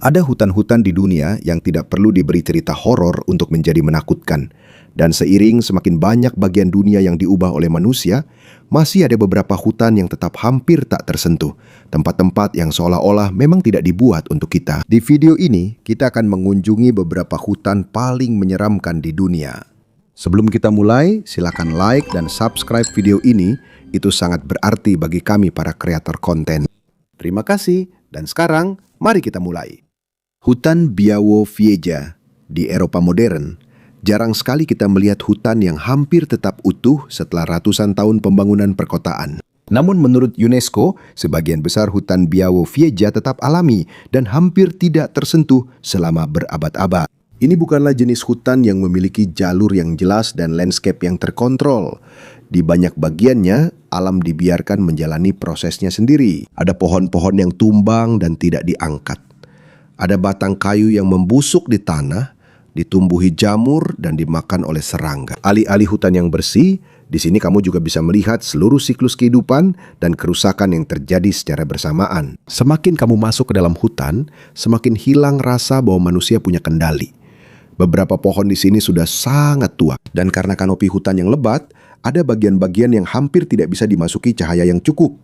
Ada hutan-hutan di dunia yang tidak perlu diberi cerita horor untuk menjadi menakutkan. Dan seiring semakin banyak bagian dunia yang diubah oleh manusia, masih ada beberapa hutan yang tetap hampir tak tersentuh. Tempat-tempat yang seolah-olah memang tidak dibuat untuk kita. Di video ini, kita akan mengunjungi beberapa hutan paling menyeramkan di dunia. Sebelum kita mulai, silakan like dan subscribe video ini. Itu sangat berarti bagi kami para kreator konten. Terima kasih, dan sekarang mari kita mulai. Hutan Białowieża di Eropa modern. Jarang sekali kita melihat hutan yang hampir tetap utuh setelah ratusan tahun pembangunan perkotaan. Namun menurut UNESCO, sebagian besar hutan Białowieża tetap alami dan hampir tidak tersentuh selama berabad-abad. Ini bukanlah jenis hutan yang memiliki jalur yang jelas dan landscape yang terkontrol. Di banyak bagiannya, alam dibiarkan menjalani prosesnya sendiri. Ada pohon-pohon yang tumbang dan tidak diangkat. Ada batang kayu yang membusuk di tanah, ditumbuhi jamur dan dimakan oleh serangga. Alih-alih hutan yang bersih, di sini kamu juga bisa melihat seluruh siklus kehidupan dan kerusakan yang terjadi secara bersamaan. Semakin kamu masuk ke dalam hutan, semakin hilang rasa bahwa manusia punya kendali. Beberapa pohon di sini sudah sangat tua, dan karena kanopi hutan yang lebat, ada bagian-bagian yang hampir tidak bisa dimasuki cahaya yang cukup.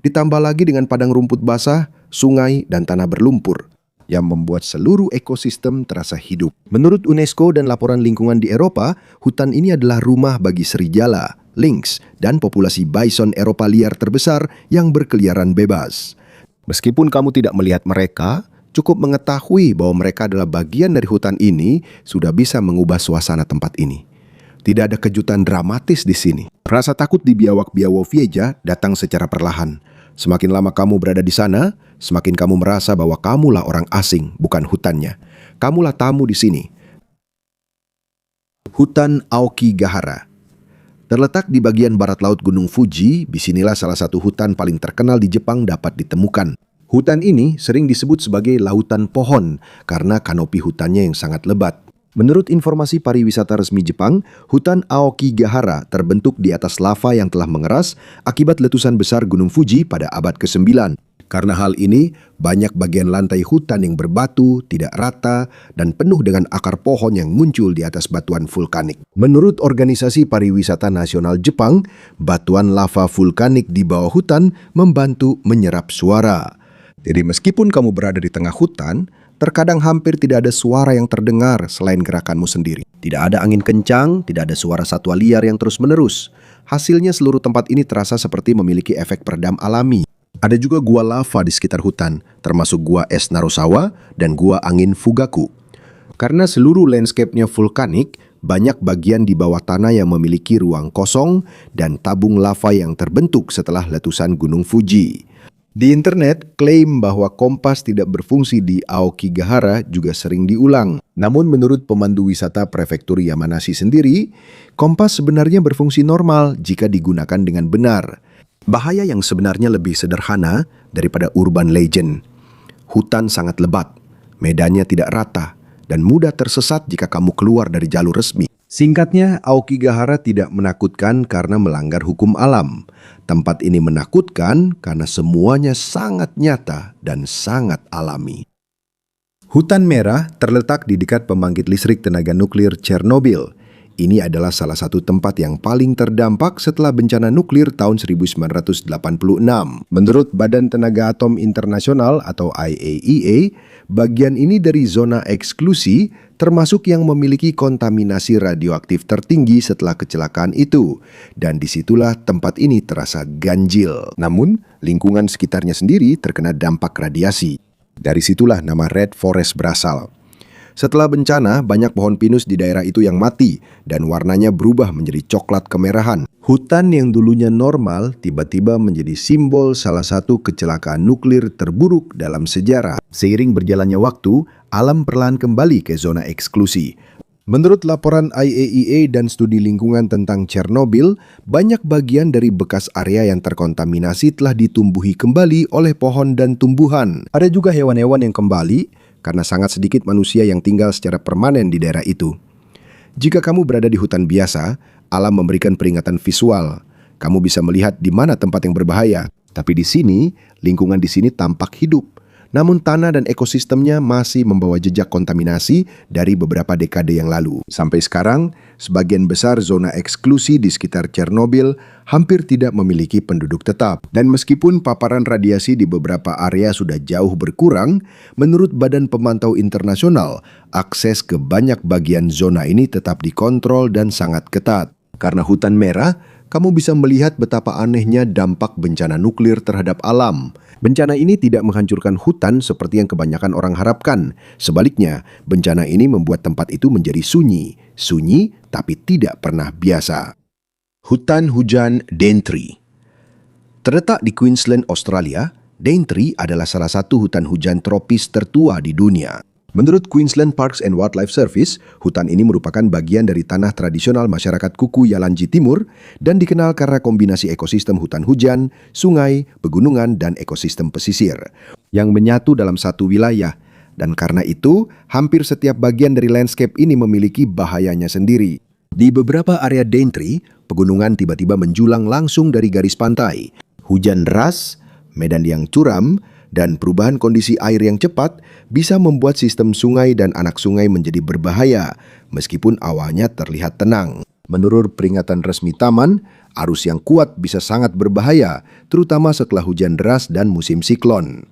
Ditambah lagi dengan padang rumput basah, sungai, dan tanah berlumpur yang membuat seluruh ekosistem terasa hidup. Menurut UNESCO dan laporan lingkungan di Eropa, hutan ini adalah rumah bagi serigala, lynx, dan populasi bison Eropa liar terbesar yang berkeliaran bebas. Meskipun kamu tidak melihat mereka, cukup mengetahui bahwa mereka adalah bagian dari hutan ini sudah bisa mengubah suasana tempat ini. Tidak ada kejutan dramatis di sini. Rasa takut di Białak Białowieża datang secara perlahan. Semakin lama kamu berada di sana, semakin kamu merasa bahwa kamulah orang asing, bukan hutannya. Kamulah tamu di sini. Hutan Aokigahara. Terletak di bagian barat laut Gunung Fuji, disinilah salah satu hutan paling terkenal di Jepang dapat ditemukan. Hutan ini sering disebut sebagai lautan pohon karena kanopi hutannya yang sangat lebat. Menurut informasi pariwisata resmi Jepang, hutan Aokigahara terbentuk di atas lava yang telah mengeras akibat letusan besar Gunung Fuji pada abad ke-9. Karena hal ini, banyak bagian lantai hutan yang berbatu, tidak rata, dan penuh dengan akar pohon yang muncul di atas batuan vulkanik. Menurut Organisasi Pariwisata Nasional Jepang, batuan lava vulkanik di bawah hutan membantu menyerap suara. Jadi meskipun kamu berada di tengah hutan, terkadang hampir tidak ada suara yang terdengar selain gerakanmu sendiri. Tidak ada angin kencang, tidak ada suara satwa liar yang terus-menerus. Hasilnya seluruh tempat ini terasa seperti memiliki efek peredam alami. Ada juga gua lava di sekitar hutan, termasuk gua es Narusawa dan gua angin Fugaku. Karena seluruh landscape-nya vulkanik, banyak bagian di bawah tanah yang memiliki ruang kosong dan tabung lava yang terbentuk setelah letusan Gunung Fuji. Di internet, klaim bahwa kompas tidak berfungsi di Aokigahara juga sering diulang. Namun menurut pemandu wisata prefektur Yamanashi sendiri, kompas sebenarnya berfungsi normal jika digunakan dengan benar. Bahaya yang sebenarnya lebih sederhana daripada urban legend. Hutan sangat lebat, medannya tidak rata, dan mudah tersesat jika kamu keluar dari jalur resmi. Singkatnya, Aokigahara tidak menakutkan karena melanggar hukum alam. Tempat ini menakutkan karena semuanya sangat nyata dan sangat alami. Hutan Merah terletak di dekat pembangkit listrik tenaga nuklir Chernobyl. Ini adalah salah satu tempat yang paling terdampak setelah bencana nuklir tahun 1986. Menurut Badan Tenaga Atom Internasional atau IAEA, bagian ini dari zona eksklusi termasuk yang memiliki kontaminasi radioaktif tertinggi setelah kecelakaan itu. Dan disitulah tempat ini terasa ganjil. Namun, lingkungan sekitarnya sendiri terkena dampak radiasi. Dari situlah nama Red Forest berasal. Setelah bencana, banyak pohon pinus di daerah itu yang mati dan warnanya berubah menjadi coklat kemerahan. Hutan yang dulunya normal tiba-tiba menjadi simbol salah satu kecelakaan nuklir terburuk dalam sejarah. Seiring berjalannya waktu, alam perlahan kembali ke zona eksklusi. Menurut laporan IAEA dan studi lingkungan tentang Chernobyl, banyak bagian dari bekas area yang terkontaminasi telah ditumbuhi kembali oleh pohon dan tumbuhan. Ada juga hewan-hewan yang kembali, karena sangat sedikit manusia yang tinggal secara permanen di daerah itu. Jika kamu berada di hutan biasa, alam memberikan peringatan visual. Kamu bisa melihat di mana tempat yang berbahaya. Tapi di sini, lingkungan di sini tampak hidup. namun tanah dan ekosistemnya masih membawa jejak kontaminasi dari beberapa dekade yang lalu. Sampai sekarang, sebagian besar zona eksklusi di sekitar Chernobyl hampir tidak memiliki penduduk tetap. Dan meskipun paparan radiasi di beberapa area sudah jauh berkurang, menurut Badan Pemantau Internasional, akses ke banyak bagian zona ini tetap dikontrol dan sangat ketat. Karena hutan merah, kamu bisa melihat betapa anehnya dampak bencana nuklir terhadap alam. Bencana ini tidak menghancurkan hutan seperti yang kebanyakan orang harapkan. Sebaliknya, bencana ini membuat tempat itu menjadi sunyi. Sunyi, tapi tidak pernah biasa. Hutan hujan Daintree. Terletak di Queensland, Australia, Daintree adalah salah satu hutan hujan tropis tertua di dunia. Menurut Queensland Parks and Wildlife Service, hutan ini merupakan bagian dari tanah tradisional masyarakat Kuku Yalanji Timur dan dikenal karena kombinasi ekosistem hutan hujan, sungai, pegunungan, dan ekosistem pesisir yang menyatu dalam satu wilayah. Dan karena itu, hampir setiap bagian dari landscape ini memiliki bahayanya sendiri. Di beberapa area Daintree, pegunungan tiba-tiba menjulang langsung dari garis pantai. Hujan deras, medan yang curam, dan perubahan kondisi air yang cepat bisa membuat sistem sungai dan anak sungai menjadi berbahaya, meskipun awalnya terlihat tenang. Menurut peringatan resmi taman, arus yang kuat bisa sangat berbahaya, terutama setelah hujan deras dan musim siklon.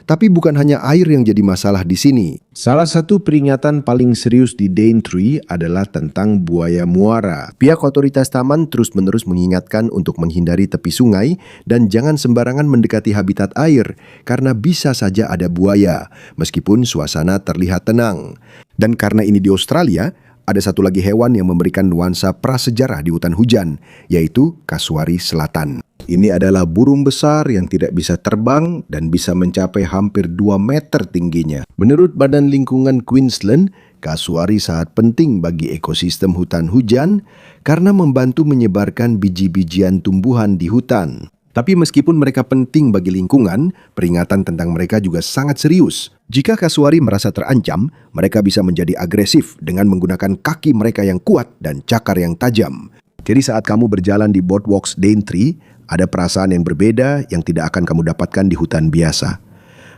Tapi bukan hanya air yang jadi masalah di sini. Salah satu peringatan paling serius di Daintree adalah tentang buaya muara. Pihak otoritas taman terus-menerus mengingatkan untuk menghindari tepi sungai dan jangan sembarangan mendekati habitat air karena bisa saja ada buaya, meskipun suasana terlihat tenang. Dan karena ini di Australia, ada satu lagi hewan yang memberikan nuansa prasejarah di hutan hujan, yaitu kasuari selatan. Ini adalah burung besar yang tidak bisa terbang dan bisa mencapai hampir 2 meter tingginya. Menurut Badan Lingkungan Queensland, kasuari sangat penting bagi ekosistem hutan hujan karena membantu menyebarkan biji-bijian tumbuhan di hutan. Tapi meskipun mereka penting bagi lingkungan, peringatan tentang mereka juga sangat serius. Jika kasuari merasa terancam, mereka bisa menjadi agresif dengan menggunakan kaki mereka yang kuat dan cakar yang tajam. Jadi saat kamu berjalan di Boardwalks Daintree, ada perasaan yang berbeda yang tidak akan kamu dapatkan di hutan biasa.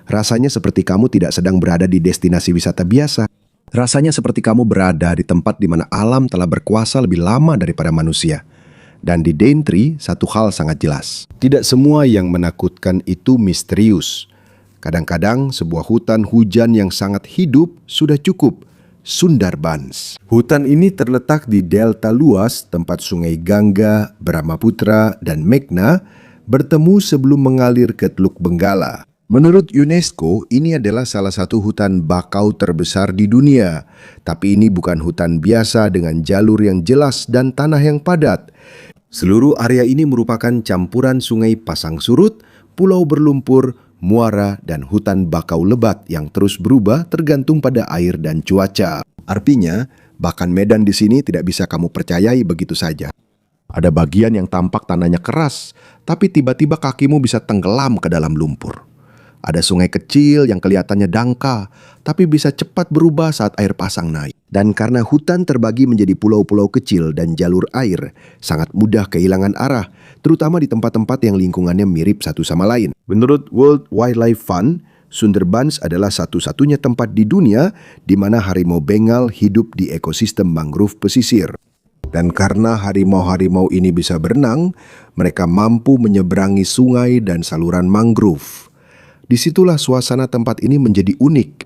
Rasanya seperti kamu tidak sedang berada di destinasi wisata biasa. Rasanya seperti kamu berada di tempat di mana alam telah berkuasa lebih lama daripada manusia. Dan di Daintree, satu hal sangat jelas. Tidak semua yang menakutkan itu misterius. Kadang-kadang sebuah hutan hujan yang sangat hidup sudah cukup. Sundarbans. Hutan ini terletak di delta luas tempat sungai Gangga, Brahmaputra, dan Meghna bertemu sebelum mengalir ke Teluk Benggala. Menurut UNESCO, ini adalah salah satu hutan bakau terbesar di dunia. Tapi ini bukan hutan biasa dengan jalur yang jelas dan tanah yang padat. Seluruh area ini merupakan campuran sungai pasang surut, pulau berlumpur, muara, dan hutan bakau lebat yang terus berubah tergantung pada air dan cuaca. Artinya, bahkan medan di sini tidak bisa kamu percayai begitu saja. Ada bagian yang tampak tanahnya keras, tapi tiba-tiba kakimu bisa tenggelam ke dalam lumpur. Ada sungai kecil yang kelihatannya dangkal, tapi bisa cepat berubah saat air pasang naik. Dan karena hutan terbagi menjadi pulau-pulau kecil dan jalur air, sangat mudah kehilangan arah, terutama di tempat-tempat yang lingkungannya mirip satu sama lain. Menurut World Wildlife Fund, Sundarbans adalah satu-satunya tempat di dunia di mana harimau Bengal hidup di ekosistem mangrove pesisir. Dan karena harimau-harimau ini bisa berenang, mereka mampu menyeberangi sungai dan saluran mangrove. Disitulah suasana tempat ini menjadi unik.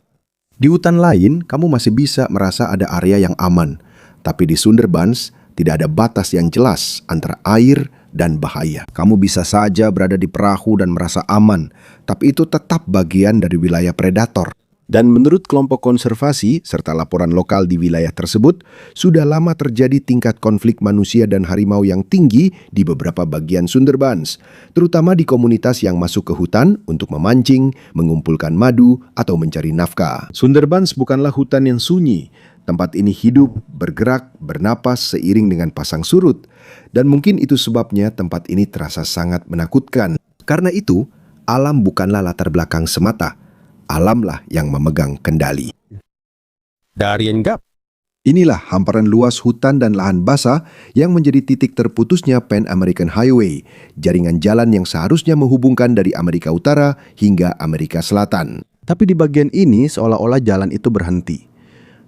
Di hutan lain, kamu masih bisa merasa ada area yang aman. Tapi di Sundarbans, tidak ada batas yang jelas antara air dan bahaya. Kamu bisa saja berada di perahu dan merasa aman, tapi itu tetap bagian dari wilayah predator. Dan menurut kelompok konservasi serta laporan lokal di wilayah tersebut, sudah lama terjadi tingkat konflik manusia dan harimau yang tinggi di beberapa bagian Sundarbans, terutama di komunitas yang masuk ke hutan untuk memancing, mengumpulkan madu, atau mencari nafkah. Sundarbans bukanlah hutan yang sunyi. Tempat ini hidup, bergerak, bernapas seiring dengan pasang surut. Dan mungkin itu sebabnya tempat ini terasa sangat menakutkan. Karena itu, alam bukanlah latar belakang semata. Alamlah yang memegang kendali. Darian Gap. Inilah hamparan luas hutan dan lahan basah yang menjadi titik terputusnya Pan American Highway, jaringan jalan yang seharusnya menghubungkan dari Amerika Utara hingga Amerika Selatan. Tapi di bagian ini seolah-olah jalan itu berhenti.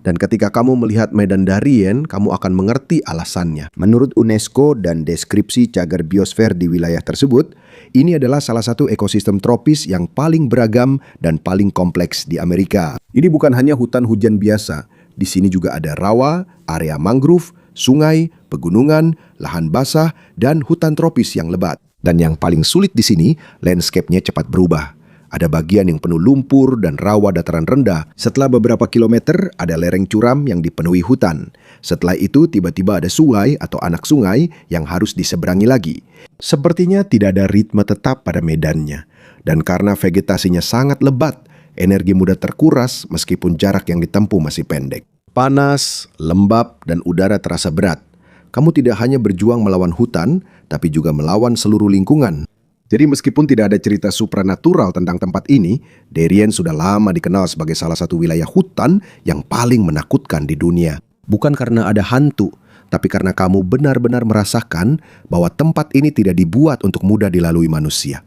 Dan ketika kamu melihat medan Darien, kamu akan mengerti alasannya. Menurut UNESCO dan deskripsi cagar biosfer di wilayah tersebut, ini adalah salah satu ekosistem tropis yang paling beragam dan paling kompleks di Amerika. Ini bukan hanya hutan hujan biasa. Di sini juga ada rawa, area mangrove, sungai, pegunungan, lahan basah, dan hutan tropis yang lebat. Dan yang paling sulit di sini, landscape-nya cepat berubah. Ada bagian yang penuh lumpur dan rawa dataran rendah. Setelah beberapa kilometer, ada lereng curam yang dipenuhi hutan. Setelah itu, tiba-tiba ada sungai atau anak sungai yang harus diseberangi lagi. Sepertinya tidak ada ritme tetap pada medannya. Dan karena vegetasinya sangat lebat, energi mudah terkuras meskipun jarak yang ditempuh masih pendek. Panas, lembab, dan udara terasa berat. Kamu tidak hanya berjuang melawan hutan, tapi juga melawan seluruh lingkungan. Jadi meskipun tidak ada cerita supranatural tentang tempat ini, Darien sudah lama dikenal sebagai salah satu wilayah hutan yang paling menakutkan di dunia. Bukan karena ada hantu, tapi karena kamu benar-benar merasakan bahwa tempat ini tidak dibuat untuk mudah dilalui manusia.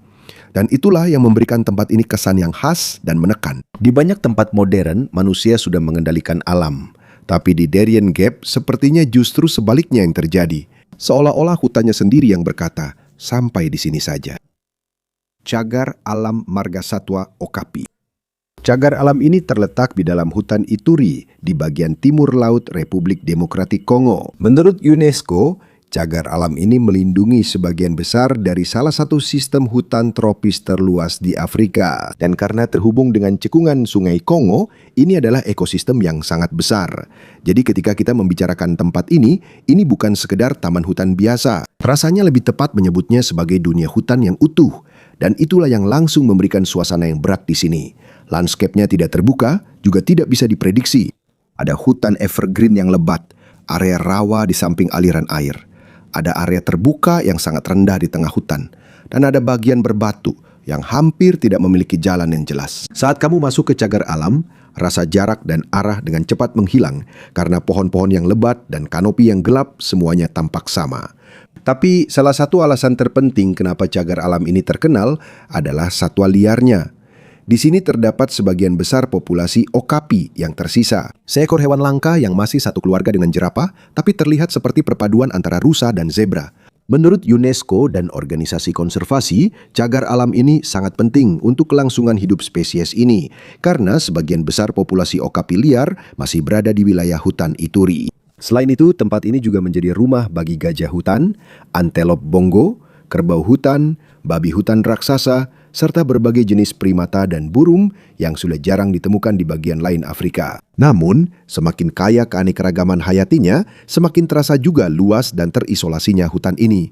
Dan itulah yang memberikan tempat ini kesan yang khas dan menekan. Di banyak tempat modern, manusia sudah mengendalikan alam. Tapi di Darien Gap, sepertinya justru sebaliknya yang terjadi. Seolah-olah hutannya sendiri yang berkata, sampai di sini saja. Cagar Alam Margasatwa Okapi. Cagar alam ini terletak di dalam hutan Ituri di bagian timur laut Republik Demokratik Kongo. Menurut UNESCO, cagar alam ini melindungi sebagian besar dari salah satu sistem hutan tropis terluas di Afrika. Dan karena terhubung dengan cekungan Sungai Kongo, ini adalah ekosistem yang sangat besar. Jadi ketika kita membicarakan tempat ini bukan sekedar taman hutan biasa. Rasanya lebih tepat menyebutnya sebagai dunia hutan yang utuh. Dan itulah yang langsung memberikan suasana yang berat di sini. Landscape-nya tidak terbuka, juga tidak bisa diprediksi. Ada hutan evergreen yang lebat, area rawa di samping aliran air. Ada area terbuka yang sangat rendah di tengah hutan. Dan ada bagian berbatu yang hampir tidak memiliki jalan yang jelas. Saat kamu masuk ke cagar alam, rasa jarak dan arah dengan cepat menghilang karena pohon-pohon yang lebat dan kanopi yang gelap semuanya tampak sama. Tapi salah satu alasan terpenting kenapa cagar alam ini terkenal adalah satwa liarnya. Di sini terdapat sebagian besar populasi okapi yang tersisa. Seekor hewan langka yang masih satu keluarga dengan jerapah, tapi terlihat seperti perpaduan antara rusa dan zebra. Menurut UNESCO dan organisasi konservasi, cagar alam ini sangat penting untuk kelangsungan hidup spesies ini, karena sebagian besar populasi okapi liar masih berada di wilayah hutan Ituri. Selain itu, tempat ini juga menjadi rumah bagi gajah hutan, antelop bongo, kerbau hutan, babi hutan raksasa, serta berbagai jenis primata dan burung yang sudah jarang ditemukan di bagian lain Afrika. Namun, semakin kaya keanekaragaman hayatinya, semakin terasa juga luas dan terisolasinya hutan ini.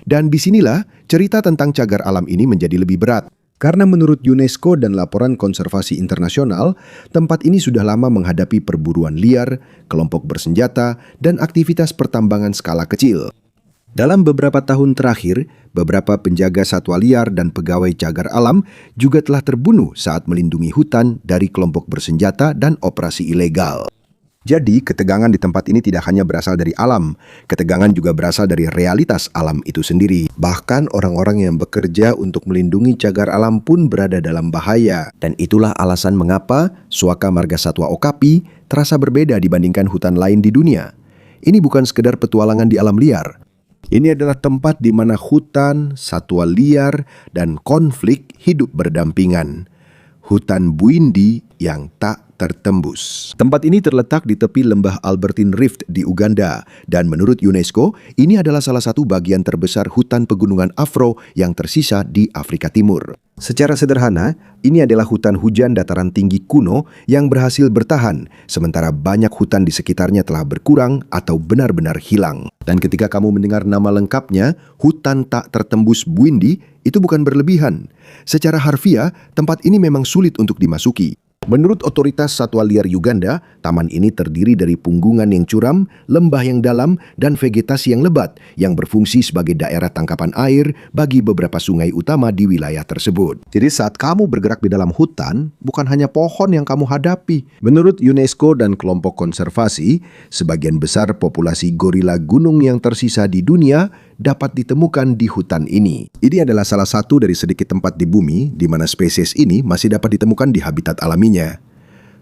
Dan disinilah cerita tentang cagar alam ini menjadi lebih berat. Karena menurut UNESCO dan laporan konservasi internasional, tempat ini sudah lama menghadapi perburuan liar, kelompok bersenjata, dan aktivitas pertambangan skala kecil. Dalam beberapa tahun terakhir, beberapa penjaga satwa liar dan pegawai cagar alam juga telah terbunuh saat melindungi hutan dari kelompok bersenjata dan operasi ilegal. Jadi, ketegangan di tempat ini tidak hanya berasal dari alam, ketegangan juga berasal dari realitas alam itu sendiri. Bahkan orang-orang yang bekerja untuk melindungi cagar alam pun berada dalam bahaya. Dan itulah alasan mengapa Suaka Margasatwa Okapi terasa berbeda dibandingkan hutan lain di dunia. Ini bukan sekedar petualangan di alam liar. Ini adalah tempat di mana hutan, satwa liar, dan konflik hidup berdampingan. Hutan Bwindi yang tak tertembus. Tempat ini terletak di tepi lembah Albertine Rift di Uganda dan menurut UNESCO, ini adalah salah satu bagian terbesar hutan pegunungan Afro yang tersisa di Afrika Timur. Secara sederhana, ini adalah hutan hujan dataran tinggi kuno yang berhasil bertahan, sementara banyak hutan di sekitarnya telah berkurang atau benar-benar hilang. Dan ketika kamu mendengar nama lengkapnya, hutan tak tertembus Bwindi, itu bukan berlebihan. Secara harfiah, tempat ini memang sulit untuk dimasuki. Menurut otoritas satwa liar Uganda, taman ini terdiri dari punggungan yang curam, lembah yang dalam, dan vegetasi yang lebat yang berfungsi sebagai daerah tangkapan air bagi beberapa sungai utama di wilayah tersebut. Jadi saat kamu bergerak di dalam hutan, bukan hanya pohon yang kamu hadapi. Menurut UNESCO dan kelompok konservasi, sebagian besar populasi gorila gunung yang tersisa di dunia dapat ditemukan di hutan ini. Ini adalah salah satu dari sedikit tempat di bumi di mana spesies ini masih dapat ditemukan di habitat alaminya.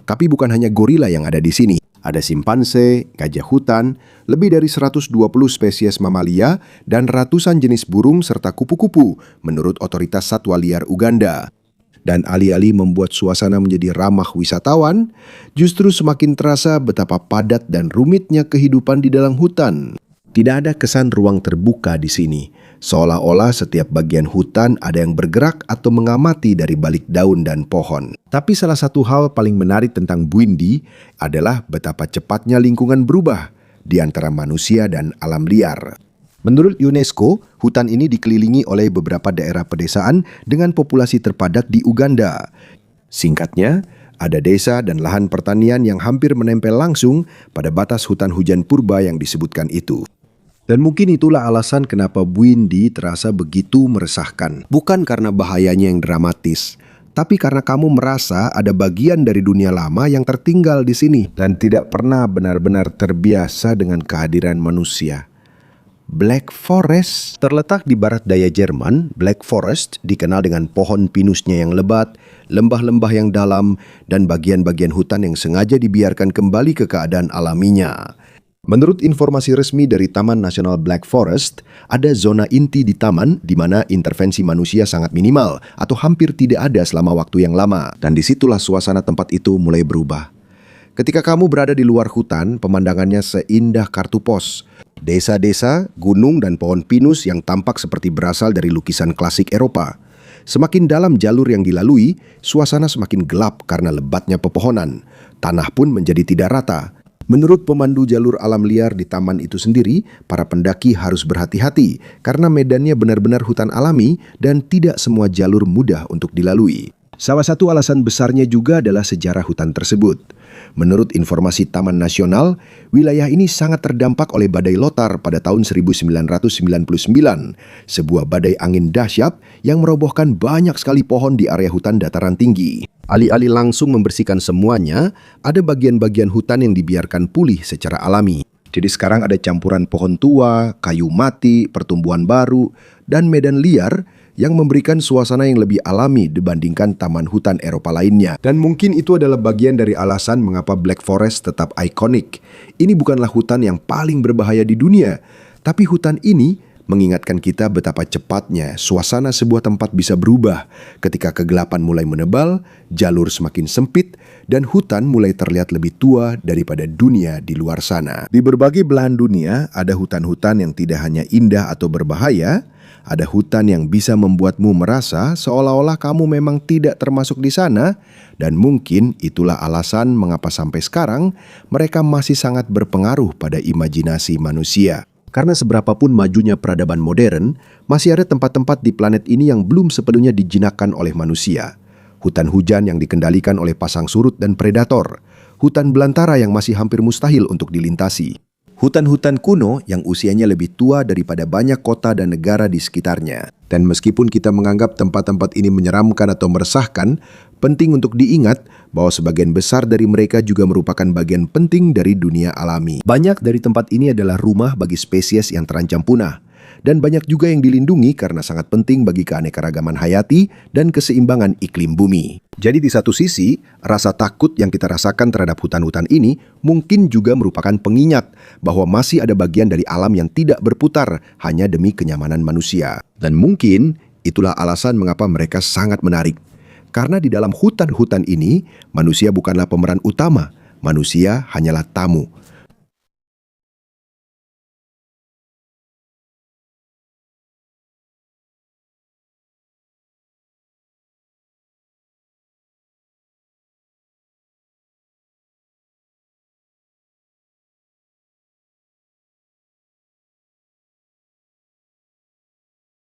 Tapi bukan hanya gorila yang ada di sini. Ada simpanse, gajah hutan, lebih dari 120 spesies mamalia, dan ratusan jenis burung serta kupu-kupu menurut Otoritas Satwa Liar Uganda. Dan alih-alih membuat suasana menjadi ramah wisatawan, justru semakin terasa betapa padat dan rumitnya kehidupan di dalam hutan. Tidak ada kesan ruang terbuka di sini, seolah-olah setiap bagian hutan ada yang bergerak atau mengamati dari balik daun dan pohon. Tapi salah satu hal paling menarik tentang Bwindi adalah betapa cepatnya lingkungan berubah di antara manusia dan alam liar. Menurut UNESCO, hutan ini dikelilingi oleh beberapa daerah pedesaan dengan populasi terpadat di Uganda. Singkatnya, ada desa dan lahan pertanian yang hampir menempel langsung pada batas hutan hujan purba yang disebutkan itu. Dan mungkin itulah alasan kenapa Bwindi terasa begitu meresahkan. Bukan karena bahayanya yang dramatis, tapi karena kamu merasa ada bagian dari dunia lama yang tertinggal di sini dan tidak pernah benar-benar terbiasa dengan kehadiran manusia. Black Forest terletak di barat daya Jerman. Black Forest dikenal dengan pohon pinusnya yang lebat, lembah-lembah yang dalam, dan bagian-bagian hutan yang sengaja dibiarkan kembali ke keadaan alaminya. Menurut informasi resmi dari Taman Nasional Black Forest, ada zona inti di taman di mana intervensi manusia sangat minimal atau hampir tidak ada selama waktu yang lama. Dan disitulah suasana tempat itu mulai berubah. Ketika kamu berada di luar hutan, pemandangannya seindah kartu pos. Desa-desa, gunung, dan pohon pinus yang tampak seperti berasal dari lukisan klasik Eropa. Semakin dalam jalur yang dilalui, suasana semakin gelap karena lebatnya pepohonan. Tanah pun menjadi tidak rata. Menurut pemandu jalur alam liar di taman itu sendiri, para pendaki harus berhati-hati karena medannya benar-benar hutan alami dan tidak semua jalur mudah untuk dilalui. Salah satu alasan besarnya juga adalah sejarah hutan tersebut. Menurut informasi Taman Nasional, wilayah ini sangat terdampak oleh badai Lothar pada tahun 1999, sebuah badai angin dahsyat yang merobohkan banyak sekali pohon di area hutan dataran tinggi. Alih-alih langsung membersihkan semuanya, ada bagian-bagian hutan yang dibiarkan pulih secara alami. Jadi sekarang ada campuran pohon tua, kayu mati, pertumbuhan baru, dan medan liar yang memberikan suasana yang lebih alami dibandingkan taman hutan Eropa lainnya. Dan mungkin itu adalah bagian dari alasan mengapa Black Forest tetap ikonik. Ini bukanlah hutan yang paling berbahaya di dunia, tapi hutan ini mengingatkan kita betapa cepatnya suasana sebuah tempat bisa berubah ketika kegelapan mulai menebal, jalur semakin sempit, dan hutan mulai terlihat lebih tua daripada dunia di luar sana. Di berbagai belahan dunia, ada hutan-hutan yang tidak hanya indah atau berbahaya, ada hutan yang bisa membuatmu merasa seolah-olah kamu memang tidak termasuk di sana, dan mungkin itulah alasan mengapa sampai sekarang mereka masih sangat berpengaruh pada imajinasi manusia. Karena seberapapun majunya peradaban modern, masih ada tempat-tempat di planet ini yang belum sepenuhnya dijinakkan oleh manusia. Hutan hujan yang dikendalikan oleh pasang surut dan predator, hutan belantara yang masih hampir mustahil untuk dilintasi. Hutan-hutan kuno yang usianya lebih tua daripada banyak kota dan negara di sekitarnya. Dan meskipun kita menganggap tempat-tempat ini menyeramkan atau meresahkan, penting untuk diingat bahwa sebagian besar dari mereka juga merupakan bagian penting dari dunia alami. Banyak dari tempat ini adalah rumah bagi spesies yang terancam punah. Dan banyak juga yang dilindungi karena sangat penting bagi keanekaragaman hayati dan keseimbangan iklim bumi. Jadi di satu sisi, rasa takut yang kita rasakan terhadap hutan-hutan ini mungkin juga merupakan pengingat bahwa masih ada bagian dari alam yang tidak berputar hanya demi kenyamanan manusia. Dan mungkin itulah alasan mengapa mereka sangat menarik. Karena di dalam hutan-hutan ini, manusia bukanlah pemeran utama, manusia hanyalah tamu.